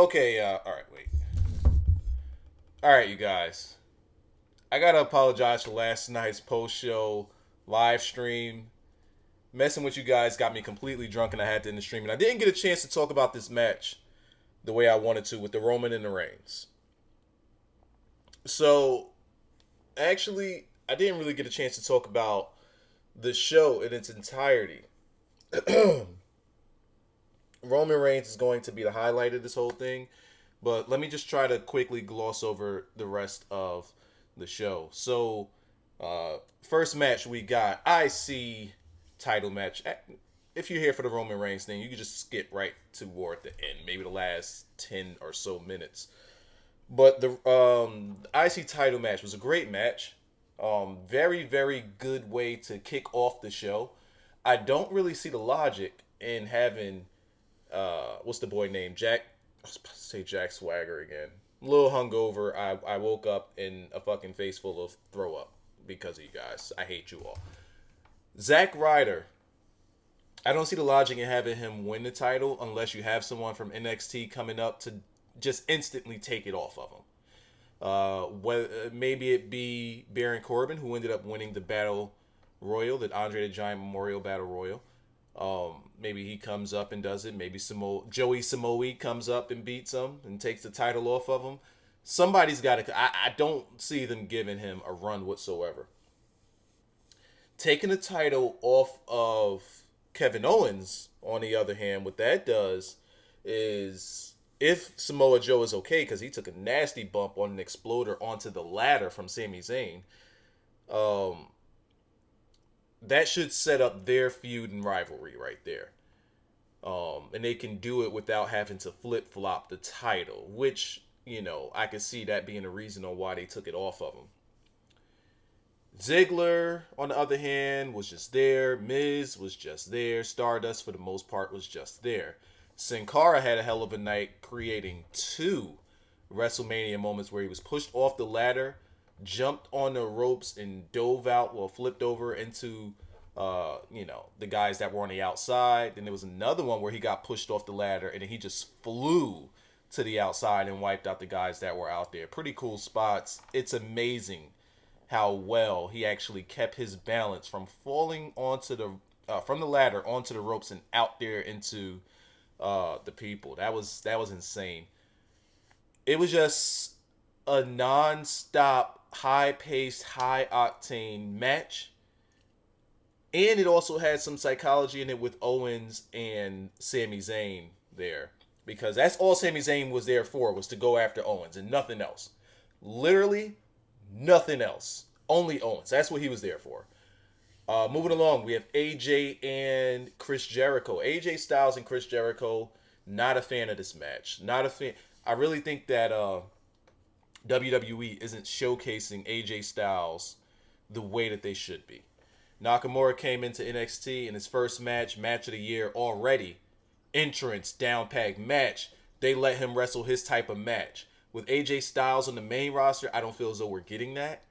Okay, alright, wait. Alright, you guys. I gotta apologize for last night's post-show live stream. Messing with you guys got me completely drunk and I had to end the stream. And I didn't get a chance to talk about this match the way I wanted to with the Roman and the Reigns. So, actually, I didn't really get a chance to talk about the show in its entirety. Roman Reigns is going to be the highlight of this whole thing. But let me just try to quickly gloss over the rest of the show. So, first match we got IC title match. If you're here for the Roman Reigns thing, you can just skip right toward the end, maybe the last 10 or so minutes. But the IC title match was a great match. Very, very good way to kick off the show. I don't really see the logic in having, what's the boy named? Jack. I was about to say Jack Swagger again. A little hungover. I woke up in a fucking face full of throw up because of you guys. I hate you all. Zack Ryder. I don't see the logic in having him win the title unless you have someone from NXT coming up to just instantly take it off of him. Maybe it be Baron Corbin, who ended up winning the Battle Royal, the Andre the Giant Memorial Battle Royal. Maybe he comes up and does it. Maybe Joey Samoa comes up and beats him and takes the title off of him. Somebody's got to. I don't see them giving him a run whatsoever. Taking the title off of Kevin Owens, on the other hand, what that does is, if Samoa Joe is okay, because he took a nasty bump on an exploder onto the ladder from Sami Zayn, that should set up their feud and rivalry right there. And they can do it without having to flip-flop the title, which, I could see that being a reason on why they took it off of him. Ziggler, on the other hand, was just there. Miz was just there. Stardust, for the most part, was just there. Sin Cara had a hell of a night, creating 2 WrestleMania moments where he was pushed off the ladder, jumped on the ropes, and dove out, flipped over into, the guys that were on the outside. Then there was another one where he got pushed off the ladder, and then he just flew to the outside and wiped out the guys that were out there. Pretty cool spots. It's amazing how well he actually kept his balance from falling onto from the ladder onto the ropes and out there into the people. That was insane. It was just a non-stop, high-paced, high-octane match. And it also had some psychology in it with Owens and Sami Zayn there. Because that's all Sami Zayn was there for, was to go after Owens and nothing else. Literally nothing else. Only Owens. That's what he was there for. Moving along, we have AJ and Chris Jericho. AJ Styles and Chris Jericho, not a fan of this match. Not a fan. I really think that WWE isn't showcasing AJ Styles the way that they should be. Nakamura came into NXT in his first match of the year already. Entrance, down-packed match. They let him wrestle his type of match. With AJ Styles on the main roster, I don't feel as though we're getting that.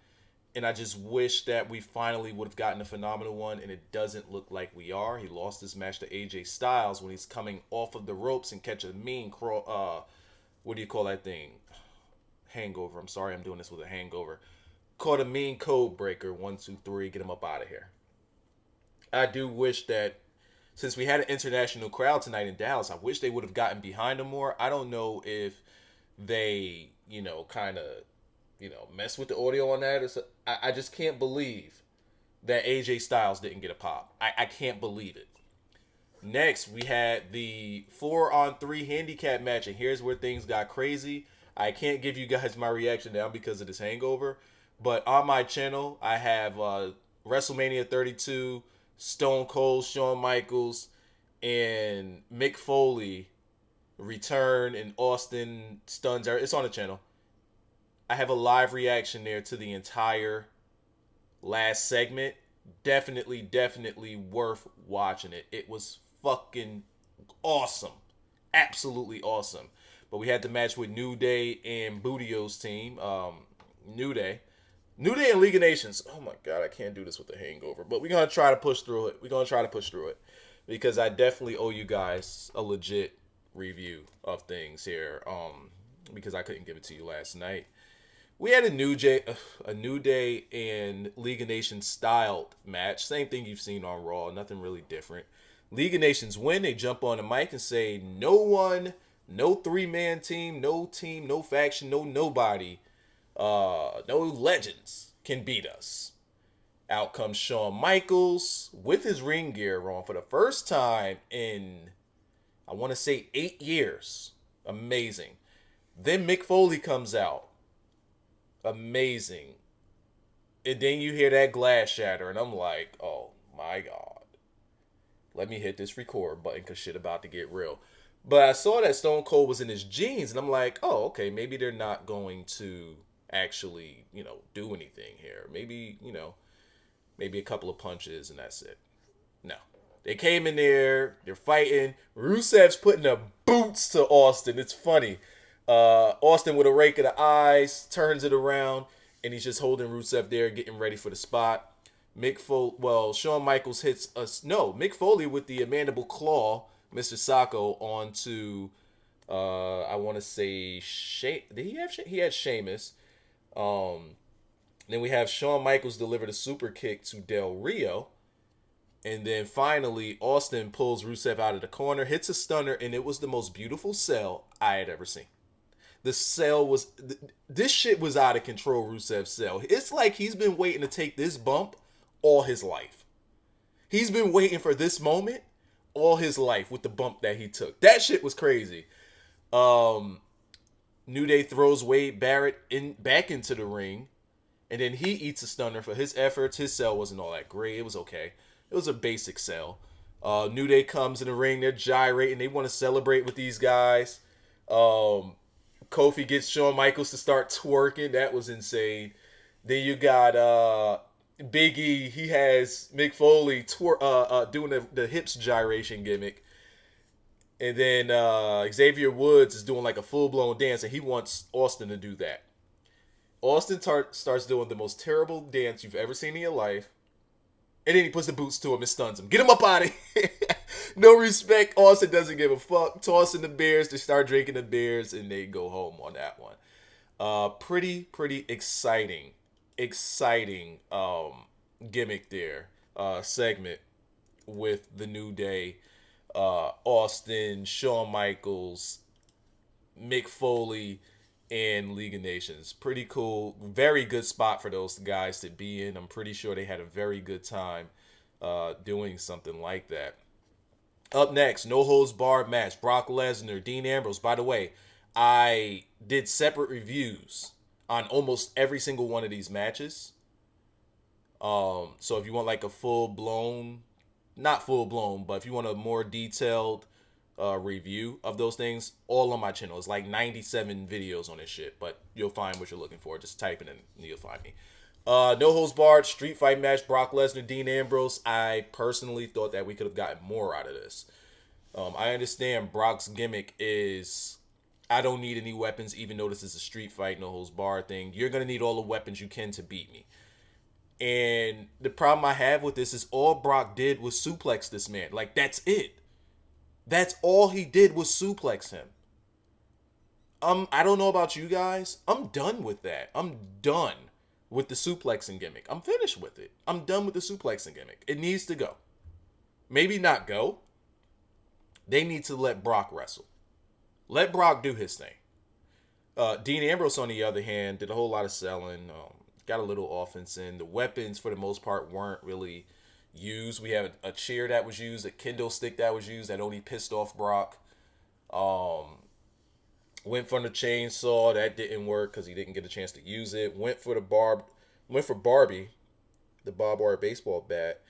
And I just wish that we finally would have gotten a phenomenal one, and it doesn't look like we are. He lost his match to AJ Styles when he's coming off of the ropes and catch a mean what do you call that thing? Hangover. I'm sorry, I'm doing this with a hangover. Caught a mean code breaker. 1, 2, 3. Get him up out of here. I do wish that, since we had an international crowd tonight in Dallas, I wish they would have gotten behind him more. I don't know if they, kind of, mess with the audio on that. I just can't believe that AJ Styles didn't get a pop. I can't believe it. Next, we had the 4-on-3 handicap match, and here's where things got crazy. I can't give you guys my reaction now because of this hangover, but on my channel, I have WrestleMania 32, Stone Cold, Shawn Michaels, and Mick Foley return, and Austin stuns. It's on the channel. I have a live reaction there to the entire last segment. Definitely worth watching it. It was fucking awesome. Absolutely awesome. But we had the match with New Day and Bootio's team. New Day and League of Nations. Oh my God, I can't do this with a hangover. But we're going to try to push through it. Because I definitely owe you guys a legit review of things here, because I couldn't give it to you last night. We had a New Day and League of Nations styled match. Same thing you've seen on Raw. Nothing really different. League of Nations win. They jump on the mic and say, no one, no three-man team, no faction, no nobody, no legends can beat us. Out comes Shawn Michaels with his ring gear on for the first time in, I want to say, 8 years. Amazing. Then Mick Foley comes out. Amazing. And then you hear that glass shatter, and I'm like, oh my God. Let me hit this record button because shit about to get real. But I saw that Stone Cold was in his jeans, and I'm like, oh, okay, maybe they're not going to actually, do anything here. Maybe, maybe a couple of punches and that's it. No. They came in there, they're fighting. Rusev's putting the boots to Austin. It's funny. Austin with a rake of the eyes, turns it around, and he's just holding Rusev there, getting ready for the spot. Shawn Michaels hits us. No, Mick Foley with the mandible claw, Mr. Sacco, onto, I want to say, did he have, he had Sheamus. Then we have Shawn Michaels deliver the super kick to Del Rio. And then finally, Austin pulls Rusev out of the corner, hits a stunner, and it was the most beautiful sell I had ever seen. The sell was, this shit was out of control, Rusev's sell. It's like he's been waiting to take this bump all his life. He's been waiting for this moment all his life with the bump that he took. That shit was crazy. New Day throws Wade Barrett back into the ring, and then he eats a stunner for his efforts. His sell wasn't all that great. It was okay. It was a basic sell. New Day comes in the ring. They're gyrating. They want to celebrate with these guys. Kofi gets Shawn Michaels to start twerking. That was insane. Then you got Big E. He has Mick Foley doing the hips gyration gimmick. And then Xavier Woods is doing like a full-blown dance, and he wants Austin to do that. Austin starts doing the most terrible dance you've ever seen in your life. And then he puts the boots to him and stuns him. Get him up out of here. No respect. Austin doesn't give a fuck. Tossing the beers. They start drinking the beers, and they go home on that one. Pretty exciting gimmick there. Segment with the New Day. Austin, Shawn Michaels, Mick Foley, and League of Nations. Pretty cool. Very good spot for those guys to be in. I'm pretty sure they had a very good time doing something like that. Up next, no holds barred match. Brock Lesnar, Dean Ambrose. By the way, I did separate reviews on almost every single one of these matches. So if you want like a full-blown, not full-blown, but if you want a more detailed review of those things, all on my channel. It's like 97 videos on this shit, but you'll find what you're looking for. Just type it in and you'll find me. No holds barred street fight match, Brock Lesnar, Dean Ambrose. I personally thought that we could have gotten more out of this. I understand Brock's gimmick is, I don't need any weapons, even though this is a street fight, no holds barred thing. You're going to need all the weapons you can to beat me. And the problem I have with this is all Brock did was suplex this man. Like, that's it. That's all he did was suplex him. I don't know about you guys. I'm done with that. I'm done with the suplexing gimmick. I'm finished with it. I'm done with the suplexing gimmick. It needs to go. Maybe not go. They need to let Brock wrestle. Let Brock do his thing. Dean Ambrose, on the other hand, did a whole lot of selling. Got a little offense in. The weapons, for the most part, weren't really used. We have a chair that was used, a kendo stick that was used that only pissed off Brock. Went for the chainsaw, that didn't work because he didn't get a chance to use it. Went for Barbie, the barbed wire baseball bat.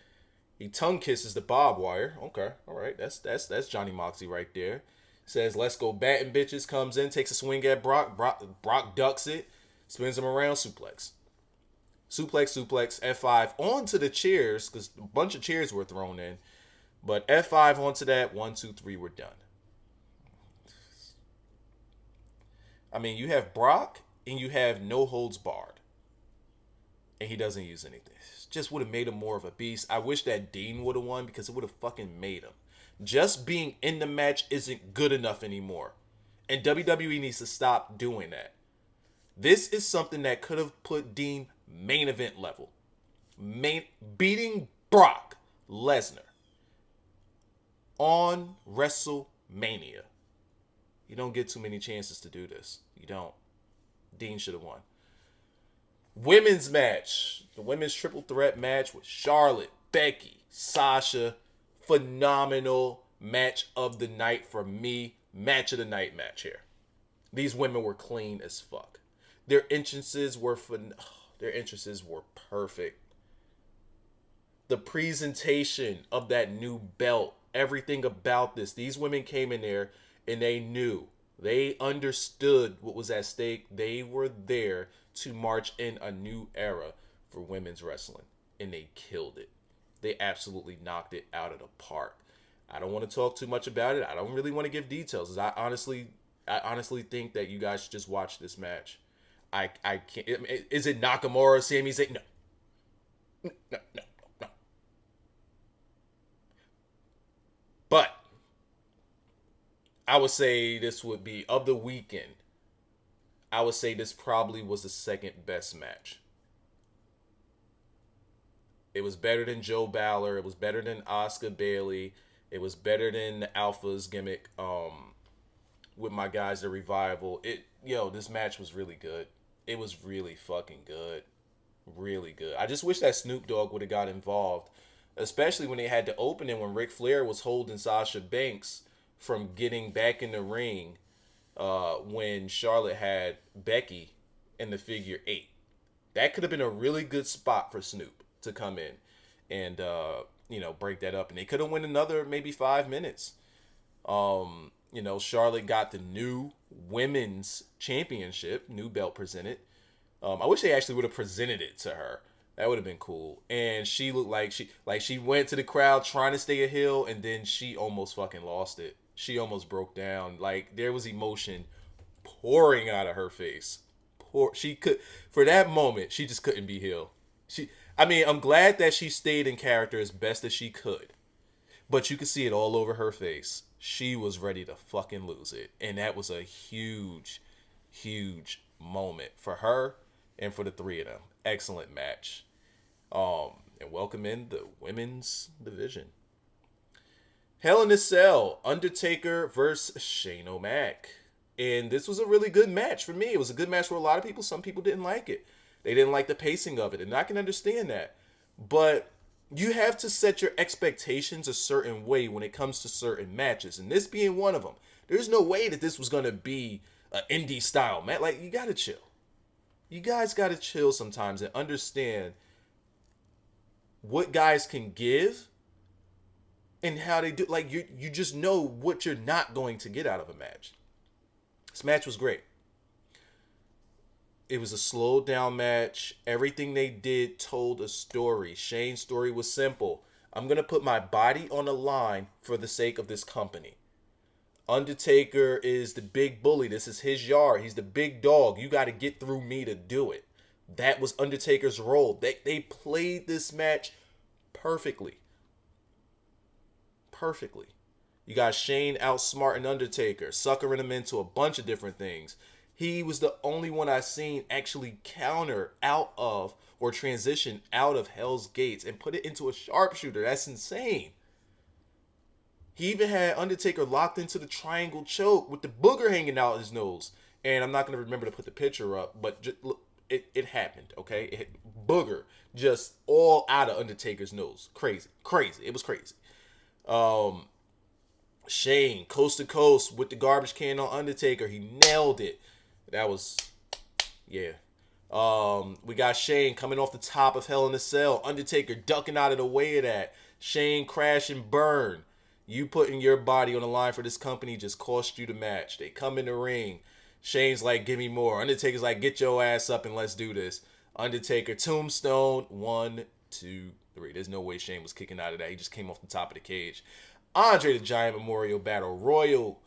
He tongue kisses the barbed wire. Okay, all right, that's Johnny Moxley right there. Says, "Let's go batting, bitches." Comes in, takes a swing at Brock. Brock ducks it, spins him around, suplex, F5 onto the chairs because a bunch of chairs were thrown in. But F5 onto that, 1, 2, 3, we're done. I mean, you have Brock and you have no holds barred. And he doesn't use anything. Just would have made him more of a beast. I wish that Dean would have won because it would have fucking made him. Just being in the match isn't good enough anymore. And WWE needs to stop doing that. This is something that could have put Dean main event level. Beating Brock Lesnar on WrestleMania. You don't get too many chances to do this. You don't. Dean should have won. Women's match. The women's triple threat match with Charlotte, Becky, Sasha. Phenomenal match of the night for me. Match of the night match here. These women were clean as fuck. Their entrances were perfect. The presentation of that new belt, everything about this. These women came in there and they knew. They understood what was at stake. They were there to march in a new era for women's wrestling. And they killed it. They absolutely knocked it out of the park. I don't want to talk too much about it. I don't really want to give details. I honestly think that you guys should just watch this match. I can't. Is it Nakamura, Sami Zayn? No. But I would say this would be, of the weekend, I would say this probably was the second best match. It was better than Joe Balor. It was better than Oscar Bailey. It was better than the Alpha's gimmick with my guys, the Revival. This match was really good. It was really fucking good. Really good. I just wish that Snoop Dogg would have got involved, especially when they had the opening when Ric Flair was holding Sasha Banks from getting back in the ring when Charlotte had Becky in the figure 8. That could have been a really good spot for Snoop to come in and break that up, and they could have went another maybe 5 minutes. Charlotte got the new women's championship, new belt presented. I wish they actually would have presented it to her. That would have been cool. And she looked like she went to the crowd trying to stay a heel, and then she almost fucking lost it. She almost broke down. Like, there was emotion pouring out of her face. She could, for that moment, she just couldn't be heel. I'm glad that she stayed in character as best as she could. But you could see it all over her face. She was ready to fucking lose it. And that was a huge, huge moment for her and for the three of them. Excellent match. And welcome in the women's division. Hell in a Cell, Undertaker versus Shane O'Mac. And this was a really good match for me. It was a good match for a lot of people. Some people didn't like it. They didn't like the pacing of it. And I can understand that. But you have to set your expectations a certain way when it comes to certain matches. And this being one of them. There's no way that this was going to be an indie style match. Like, you got to chill. You guys got to chill sometimes and understand what guys can give and how they do. Like, you just know what you're not going to get out of a match. This match was great. It was a slowed down match. Everything they did told a story. Shane's story was simple. I'm going to put my body on the line for the sake of this company. Undertaker is the big bully. This is his yard. He's the big dog. You got to get through me to do it. That was Undertaker's role. They played this match perfectly. Perfectly. You got Shane outsmarting Undertaker, suckering him into a bunch of different things. He was the only one I seen actually counter out of or transition out of Hell's Gates and put it into a sharpshooter. That's insane. He even had Undertaker locked into the triangle choke with the booger hanging out his nose. And I'm not going to remember to put the picture up, but just, look, it happened, okay? Booger just all out of Undertaker's nose. Crazy. It was crazy. Shane, coast to coast with the garbage can on Undertaker. He nailed it. That was, yeah. We got Shane coming off the top of Hell in a Cell. Undertaker ducking out of the way of that. Shane crash and burn. You putting your body on the line for this company just cost you the match. They come in the ring. Shane's like, give me more. Undertaker's like, get your ass up and let's do this. Undertaker, tombstone, 1, 2, 3. There's no way Shane was kicking out of that. He just came off the top of the cage. Andre the Giant Memorial Battle Royal.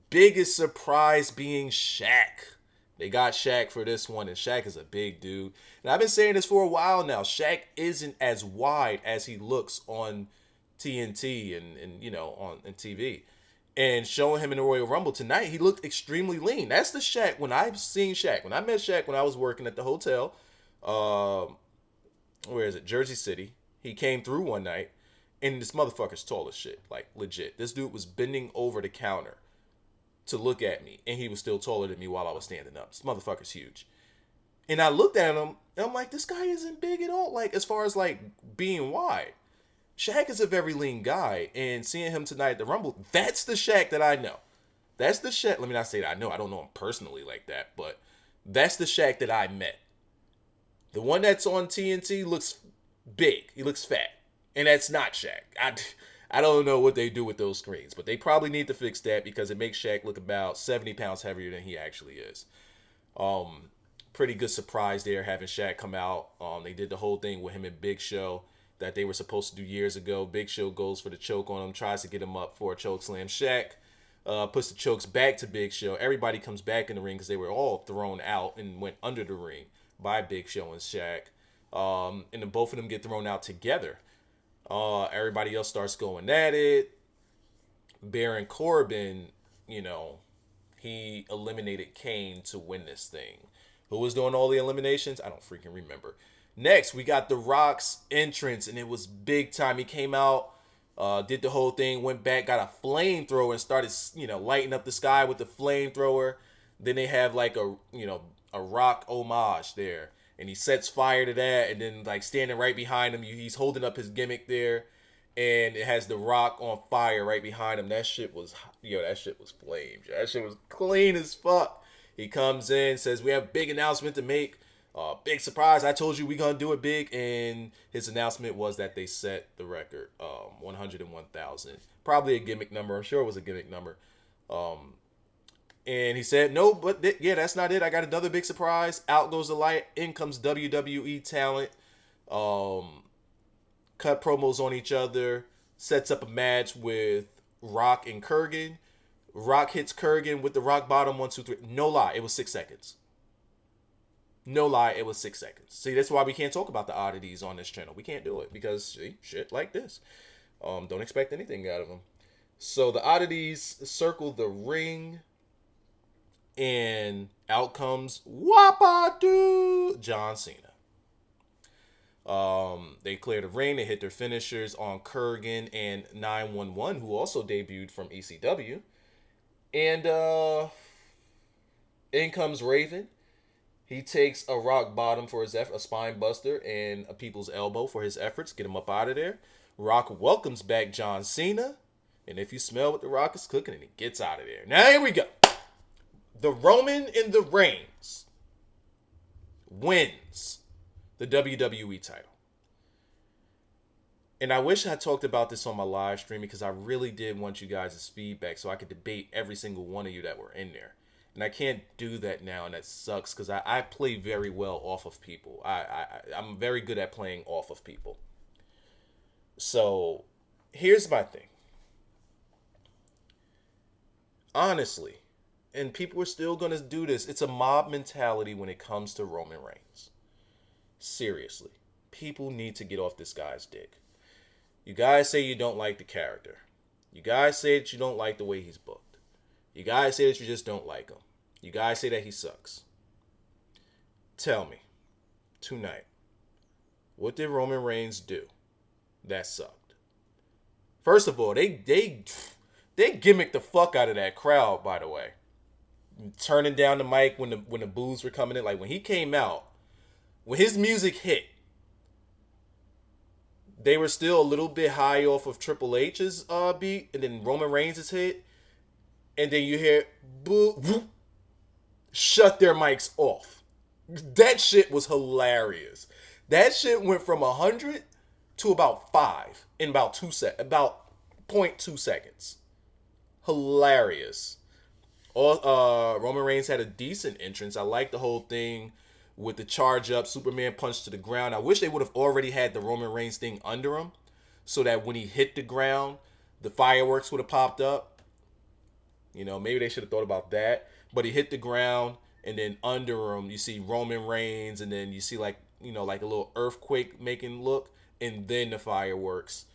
Biggest surprise being Shaq. They got Shaq for this one, and Shaq is a big dude. And I've been saying this for a while now. Shaq isn't as wide as he looks on TNT and on TV. And showing him in the Royal Rumble tonight, he looked extremely lean. That's the Shaq when I've seen Shaq. When I met Shaq when I was working at the hotel, where is it? Jersey City. He came through one night, and this motherfucker's tall as shit. Like, legit. This dude was bending over the counter to look at me, and he was still taller than me while I was standing up. This motherfucker's huge. And I looked at him, and I'm like, this guy isn't big at all, like, as far as, like, being wide. Shaq is a very lean guy, and seeing him tonight at the Rumble, that's the Shaq that I know. That's the Shaq, let me not say that I know, I don't know him personally like that, but that's the Shaq that I met. The one that's on TNT looks big, he looks fat, and that's not Shaq. I don't know what they do with those screens, but they probably need to fix that because it makes Shaq look about 70 pounds heavier than he actually is. Pretty good surprise there having Shaq come out. They did the whole thing with him and Big Show that they were supposed to do years ago. Big Show goes for the choke on him, tries to get him up for a choke slam. Shaq puts the chokes back to Big Show. Everybody comes back in the ring because they were all thrown out and went under the ring by Big Show and Shaq. And then both of them get thrown out together. Everybody else starts going at it. Baron Corbin, he eliminated Kane to win this thing. Who was doing all the eliminations? I don't freaking remember. Next, we got The Rock's entrance, and it was big time. He came out, did the whole thing, went back, got a flamethrower, and started, lighting up the sky with the flamethrower. Then they have like a Rock homage there. And he sets fire to that, and then like standing right behind him, he's holding up his gimmick there, and it has The Rock on fire right behind him. That shit was flames. That shit was clean as fuck. He comes in, says we have a big announcement to make. Big surprise. I told you we gonna do it big, and his announcement was that they set the record, 101,000. Probably a gimmick number. I'm sure it was a gimmick number. And he said, no, but that's not it. I got another big surprise. Out goes the light. In comes WWE talent. Cut promos on each other. Sets up a match with Rock and Kurgan. Rock hits Kurgan with the rock bottom. 1, 2, 3. No lie, it was 6 seconds. No lie, it was 6 seconds. See, that's why we can't talk about the oddities on this channel. We can't do it because, see, shit like this. Don't expect anything out of them. So the oddities circle the ring. And out comes John Cena. They clear the ring. They hit their finishers on Kurgan and 911, who also debuted from ECW. And in comes Raven. He takes a rock bottom for his effort, a spine buster, and a people's elbow for his efforts. Get him up out of there. Rock welcomes back John Cena. And if you smell what the Rock is cooking, and he gets out of there. Now here we go. The Roman in the Reigns wins the WWE title. And I wish I talked about this on my live stream because I really did want you guys' feedback so I could debate every single one of you that were in there. And I can't do that now, and that sucks because I play very well off of people. I'm very good at playing off of people. So, here's my thing. Honestly, and people are still going to do this, it's a mob mentality when it comes to Roman Reigns. Seriously. People need to get off this guy's dick. You guys say you don't like the character. You guys say that you don't like the way he's booked. You guys say that you just don't like him. You guys say that he sucks. Tell me, tonight, what did Roman Reigns do that sucked? First of all, they gimmicked the fuck out of that crowd, by the way. Turning down the mic when the boos were coming in. Like, when he came out, when his music hit, they were still a little bit high off of Triple H's beat, and then Roman Reigns' hit, and then you hear boo, whoop, shut their mics off. That shit was hilarious. That shit went from 100 to about 5 in about 0.2 seconds. Hilarious. Roman Reigns had a decent entrance. I like the whole thing with the charge up, Superman punch to the ground. I wish they would have already had the Roman Reigns thing under him so that when he hit the ground, the fireworks would have popped up. Maybe they should have thought about that. But he hit the ground, and then under him, you see Roman Reigns, and then you see like a little earthquake making look, and then the fireworks.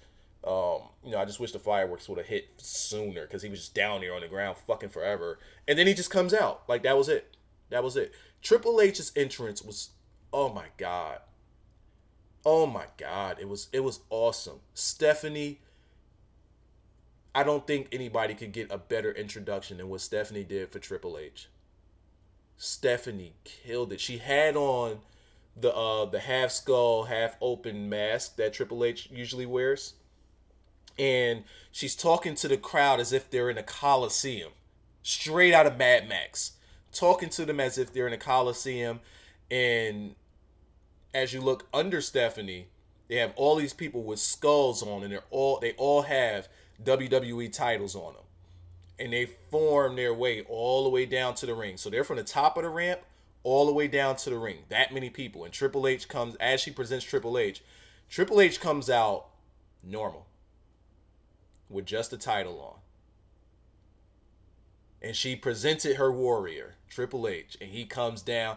I just wish the fireworks would have hit sooner because he was just down there on the ground fucking forever. And then he just comes out. Like, that was it. That was it. Triple H's entrance was, oh my God. Oh my God. It was awesome. Stephanie, I don't think anybody could get a better introduction than what Stephanie did for Triple H. Stephanie killed it. She had on the half skull, half open mask that Triple H usually wears. And she's talking to the crowd as if they're in a coliseum, straight out of Mad Max, talking to them as if they're in a coliseum. And as you look under Stephanie, they have all these people with skulls on, and they all have WWE titles on them, and they form their way all the way down to the ring. So they're from the top of the ramp all the way down to the ring. That many people. And Triple H comes, as she presents Triple H comes out normal, with just the title on. And she presented her warrior, Triple H, and he comes down.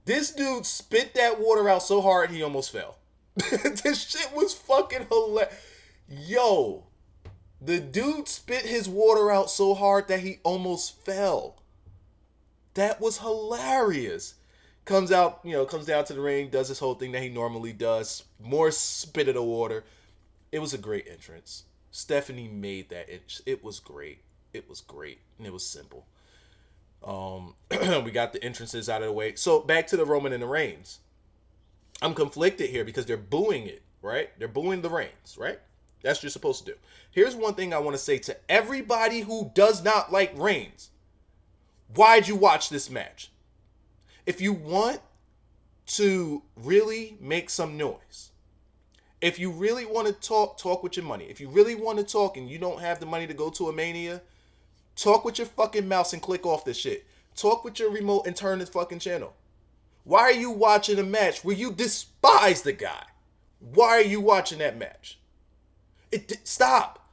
This dude spit that water out so hard he almost fell. This shit was fucking hilarious. Yo, the dude spit his water out so hard that he almost fell. That was hilarious. Comes down to the ring, does this whole thing that he normally does. More spit of the water. It was a great entrance. Stephanie made that. It was great. It was great. And it was simple. We got the entrances out of the way. So back to the Roman and the Reigns. I'm conflicted here because they're booing it, right? They're booing the Reigns, right? That's what you're supposed to do. Here's one thing I want to say to everybody who does not like Reigns. Why'd you watch this match? If you want to really make some noise, if you really want to talk with your money. If you really want to talk and you don't have the money to go to a Mania, talk with your fucking mouse and click off this shit. Talk with your remote and turn the fucking channel. Why are you watching a match where you despise the guy? Why are you watching that match? Stop.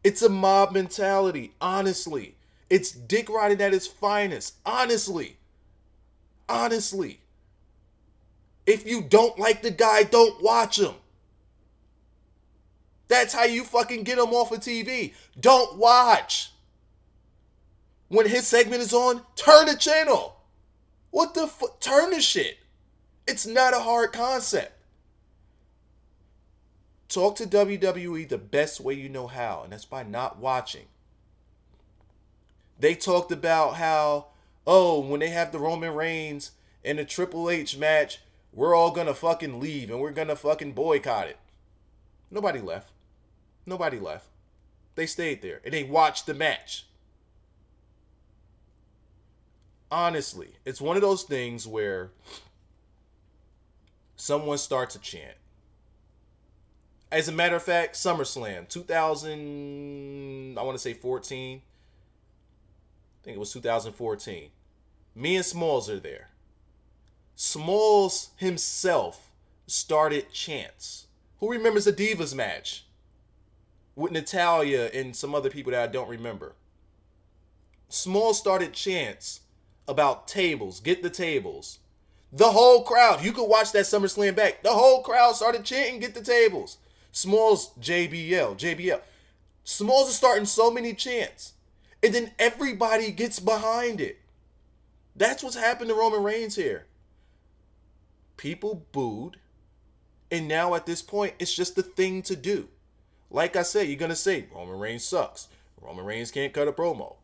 It's a mob mentality, honestly. It's dick riding at its finest, honestly. Honestly. If you don't like the guy, don't watch him. That's how you fucking get him off of TV. Don't watch. When his segment is on, turn the channel. What the fuck? Turn the shit. It's not a hard concept. Talk to WWE the best way you know how, and that's by not watching. They talked about how, when they have the Roman Reigns and the Triple H match, we're all gonna fucking leave and we're gonna fucking boycott it. Nobody left. Nobody left. They stayed there and they watched the match. Honestly, it's one of those things where someone starts a chant. As a matter of fact, SummerSlam 2000, I want to say 14. I think it was 2014. Me and Smalls are there. Smalls himself started chants. Who remembers the Divas match with Natalya and some other people that I don't remember? Smalls started chants about tables. Get the tables. The whole crowd. You could watch that SummerSlam back. The whole crowd started chanting, get the tables. Smalls, JBL. Smalls is starting so many chants. And then everybody gets behind it. That's what's happened to Roman Reigns here. People booed. And now at this point, it's just the thing to do. Like I said, you're going to say, Roman Reigns sucks. Roman Reigns can't cut a promo.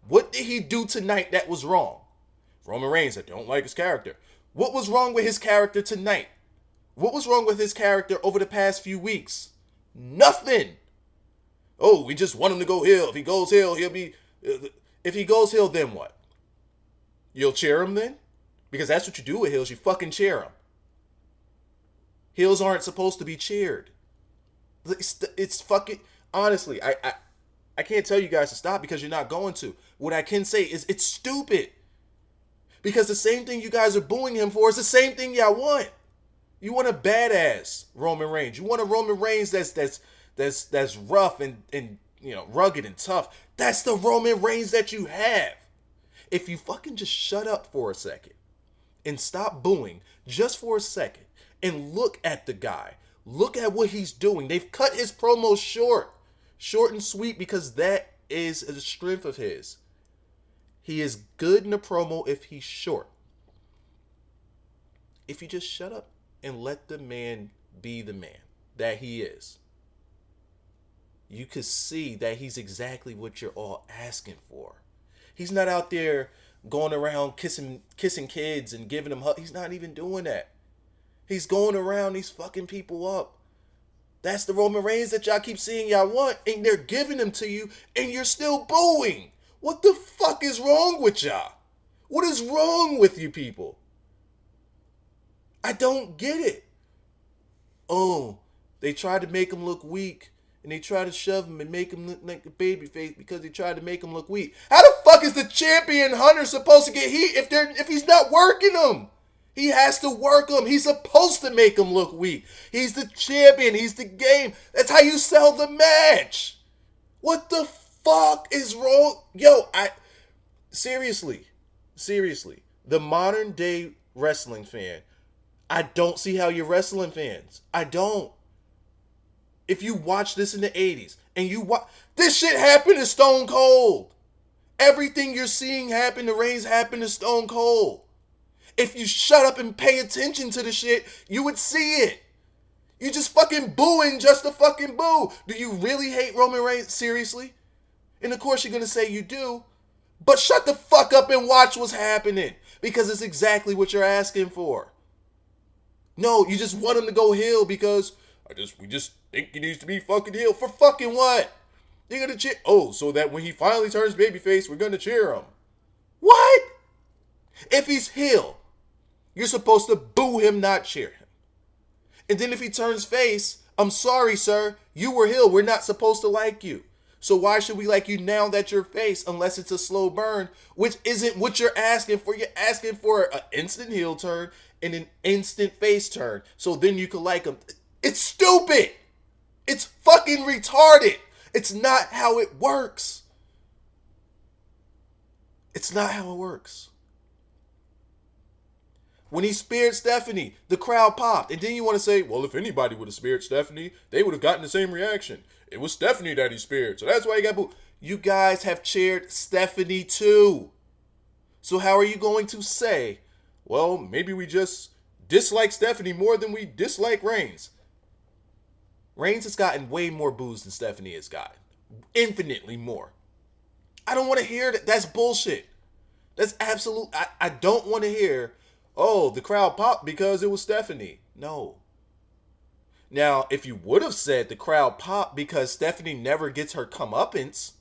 What did he do tonight that was wrong? Roman Reigns, I don't like his character. What was wrong with his character tonight? What was wrong with his character over the past few weeks? Nothing. Oh, we just want him to go heel. If he goes heel, he'll be... If he goes heel, then what? You'll cheer him then? Because that's what you do with heels. You fucking cheer him. Heels aren't supposed to be cheered. It's fucking... Honestly, I can't tell you guys to stop because you're not going to. What I can say is it's stupid. Because the same thing you guys are booing him for is the same thing y'all want. You want a badass Roman Reigns. You want a Roman Reigns that's rough and rugged and tough. That's the Roman Reigns that you have. If you fucking just shut up for a second and stop booing just for a second and look at the guy. Look at what he's doing. They've cut his promo short. Short and sweet, because that is a strength of his. He is good in a promo if he's short. If you just shut up and let the man be the man that he is, you could see that he's exactly what you're all asking for. He's not out there going around kissing kids and giving them hugs. He's not even doing that. He's going around, he's fucking people up. That's the Roman Reigns that y'all keep seeing y'all want, and they're giving them to you, and you're still booing. What the fuck is wrong with y'all? What is wrong with you people? I don't get it. Oh, they tried to make him look weak, and they tried to shove him and make him look like a baby face because they tried to make him look weak. How the fuck is the champion Hunter supposed to get heat if he's not working him? He has to work him. He's supposed to make him look weak. He's the champion. He's the game. That's how you sell the match. What the fuck is wrong? Yo, seriously, the modern day wrestling fan, I don't see how you're wrestling fans. I don't. If you watch this in the 80s and you watch, this shit happened to Stone Cold. Everything you're seeing happen to Reigns happened to Stone Cold. If you shut up and pay attention to the shit, you would see it. You just fucking booing just to fucking boo. Do you really hate Roman Reigns? Seriously? And of course you're going to say you do. But shut the fuck up and watch what's happening. Because it's exactly what you're asking for. No, you just want him to go heel because we just think he needs to be fucking heel. For fucking what? You're going to cheer. Oh, so that when he finally turns babyface, we're going to cheer him. What? If he's heel, you're supposed to boo him, not cheer him. And then if he turns face, I'm sorry, sir. You were heel. We're not supposed to like you. So why should we like you now that you're face unless it's a slow burn, which isn't what you're asking for. You're asking for an instant heel turn and an instant face turn. So then you can like him. It's stupid. It's fucking retarded. It's not how it works. It's not how it works. When he speared Stephanie, the crowd popped. And then you want to say, well, if anybody would have speared Stephanie, they would have gotten the same reaction. It was Stephanie that he speared, so that's why he got booed. You guys have cheered Stephanie too. So how are you going to say, well, maybe we just dislike Stephanie more than we dislike Reigns? Reigns has gotten way more boos than Stephanie has gotten. Infinitely more. I don't want to hear that. That's bullshit. That's absolute. I don't want to hear, oh, the crowd popped because it was Stephanie. No. Now, if you would have said the crowd popped because Stephanie never gets her comeuppance,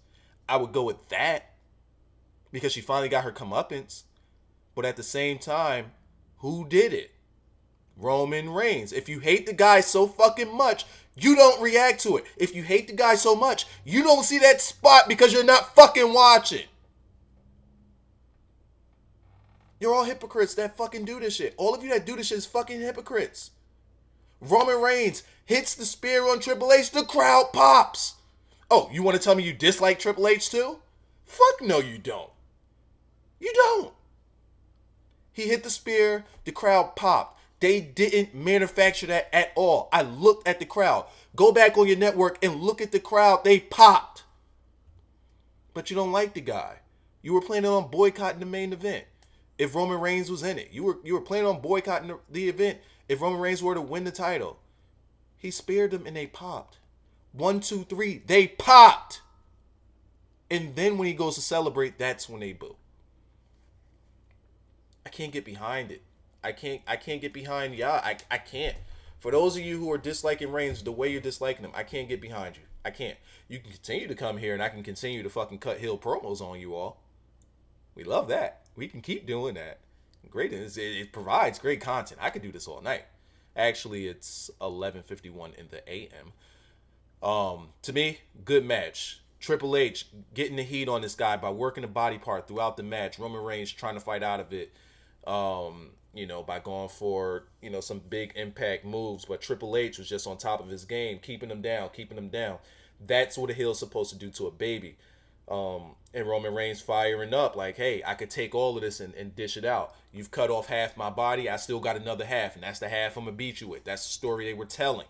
I would go with that. Because she finally got her comeuppance. But at the same time, who did it? Roman Reigns. If you hate the guy so fucking much, you don't react to it. If you hate the guy so much, you don't see that spot because you're not fucking watching. You're all hypocrites that fucking do this shit. All of you that do this shit is fucking hypocrites. Roman Reigns hits the spear on Triple H. The crowd pops. Oh, you want to tell me you dislike Triple H too? Fuck no, you don't. You don't. He hit the spear. The crowd popped. They didn't manufacture that at all. I looked at the crowd. Go back on your network and look at the crowd. They popped. But you don't like the guy. You were planning on boycotting the main event if Roman Reigns was in it. You were planning on boycotting the event if Roman Reigns were to win the title. He speared them and they popped. 1, 2, 3. They popped. And then when he goes to celebrate, that's when they boo. I can't get behind it. I can't get behind y'all. I can't. For those of you who are disliking Reigns the way you're disliking him, I can't get behind you. I can't. You can continue to come here and I can continue to fucking cut heel promos on you all. We love that. We can keep doing that. Great. It provides great content. I could do this all night. Actually, it's 11:51 in the a.m. To me, good match. Triple H getting the heat on this guy by working the body part throughout the match. Roman Reigns trying to fight out of it, by going for, some big impact moves. But Triple H was just on top of his game, keeping him down. That's what a heel's supposed to do to a baby. And Roman Reigns firing up like, hey, I could take all of this and dish it out. You've cut off half my body. I still got another half, and that's the half I'm going to beat you with. That's the story they were telling.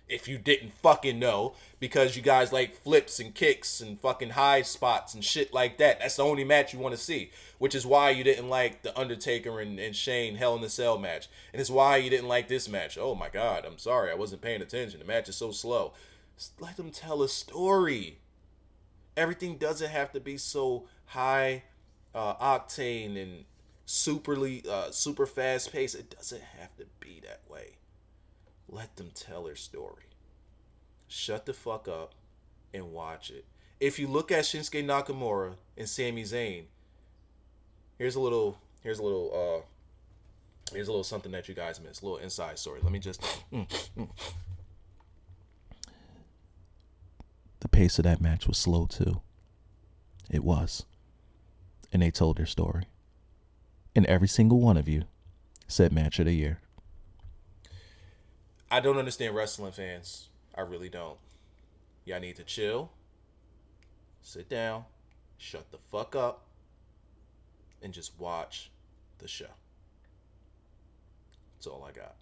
If you didn't fucking know, because you guys like flips and kicks and fucking high spots and shit like that. That's the only match you want to see, which is why you didn't like the Undertaker and Shane Hell in a Cell match, and it's why you didn't like this match. Oh my god, I'm sorry, I wasn't paying attention. The match is so slow. Just let them tell a story. Everything doesn't have to be so high octane and super fast paced. It doesn't have to be that way. Let them tell their story. Shut the fuck up and watch it. If you look at Shinsuke Nakamura and Sami Zayn, here's a little something that you guys missed. A little inside story. Let me just The pace of that match was slow too. It was. And they told their story. And every single one of you said match of the year. I don't understand wrestling fans. I really don't. Y'all need to chill, sit down, shut the fuck up, and just watch the show. That's all I got.